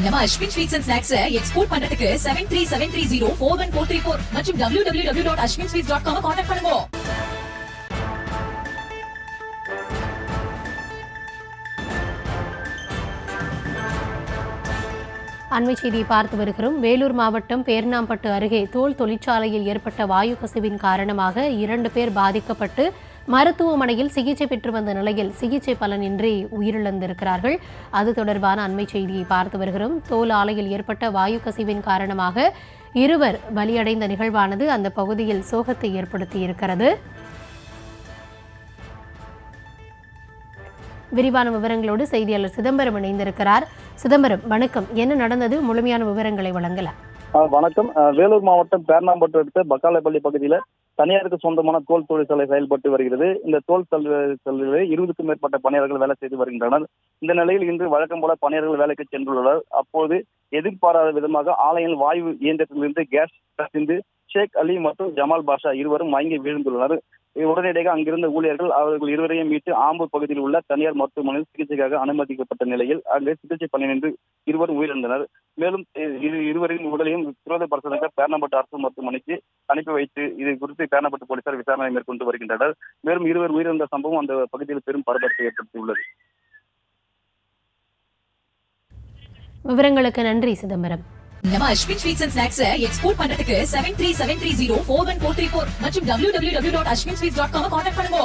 நம்ம Ashwin sweets and snacks export பண்றதுக்கு 7373041434 மற்றும் www.ashwinsweets.com கான்டாக்ட் பண்ணுங்க. அண்மை செய்தியை பார்த்து வருகிறோம். வேலூர் மாவட்டம் பேர்ணாம்பட்டு அருகே தோல் தொழிற்சாலையில் ஏற்பட்ட வாயு கசிவின் காரணமாக 2 பேர் பாதிக்கப்பட்டு மருத்துவமனையில் சிகிச்சை பெற்று வந்த நிலையில் சிகிச்சை பலனின்றி உயிரிழந்திருக்கிறார்கள். அது தொடர்பான அண்மை செய்தியை பார்த்து வருகிறோம். தோல் ஆலையில் ஏற்பட்ட வாயு கசிவின் காரணமாக 2 பலியடைந்த நிகழ்வானது அந்த பகுதியில் சோகத்தை ஏற்படுத்தியிருக்கிறது. விரிவான விவரங்களோடு செய்தியாளர் சிதம்பரம் இணைந்திருக்கிறார். சிதம்பரம், வணக்கம். என்ன நடந்தது? முழுமையான விவரங்களை வழங்கலாம். வணக்கம். வேலூர் மாவட்டம் பேர்ணாம்பட்டு அடுத்த பக்காலைப்பள்ளி பகுதியில தனியாருக்கு சொந்தமான தோல் தொழிற்சாலை செயல்பட்டு வருகிறது. இந்த தோல் தொழிற்சாலையில் 20க்கும் மேற்பட்ட பணியாளர்கள் வேலை செய்து வருகின்றனர். இந்த நிலையில் இன்று வழக்கம் போல பணியாளர்கள் வேலைக்கு சென்றுள்ளனர். அப்போது எதிர்பாராத விதமாக ஆலையின் வாயு இயந்திரத்திலிருந்து கேஸ் கசிந்து ஷேக் அலி மற்றும் ஜமால் பாஷா இருவரும் மயங்கி வீழ்ந்துள்ளனர். உடனடியாக அங்கிருந்த ஊழியர்கள் அவர்கள் இருவரையும் மீட்டு ஆம்பூர் பகுதியில் உள்ள தனியார் மருத்துவமனையில் சிகிச்சைக்காக அனுமதிக்கப்பட்ட நிலையில் அங்கு சிகிச்சை பணியின்றி இருவரும் உயிரிழந்தனர். மேலும் இருவரின் உடலையும் பிரேத பரிசோதனைக்கு பேர்ணாம்பட்டு அரசு மருத்துவமனைக்கு அனுப்பி வைத்து இது குறித்து பேர்ணாம்பட்டு போலீசார் விசாரணை மேற்கொண்டு வருகின்றனர். மேலும் இருவர் உயிரிழந்த சம்பவம் அந்த பகுதியில் பெரும் பரபரப்பை ஏற்படுத்தியுள்ளது. விவரங்களுக்கு நன்றி சிதம்பரம். நம்ம Ashwin sweets and snacks export பண்றதுக்கு 7373041434 மற்றும் www.ashwinsweets.com கான்டாக்ட் பண்ணுங்க.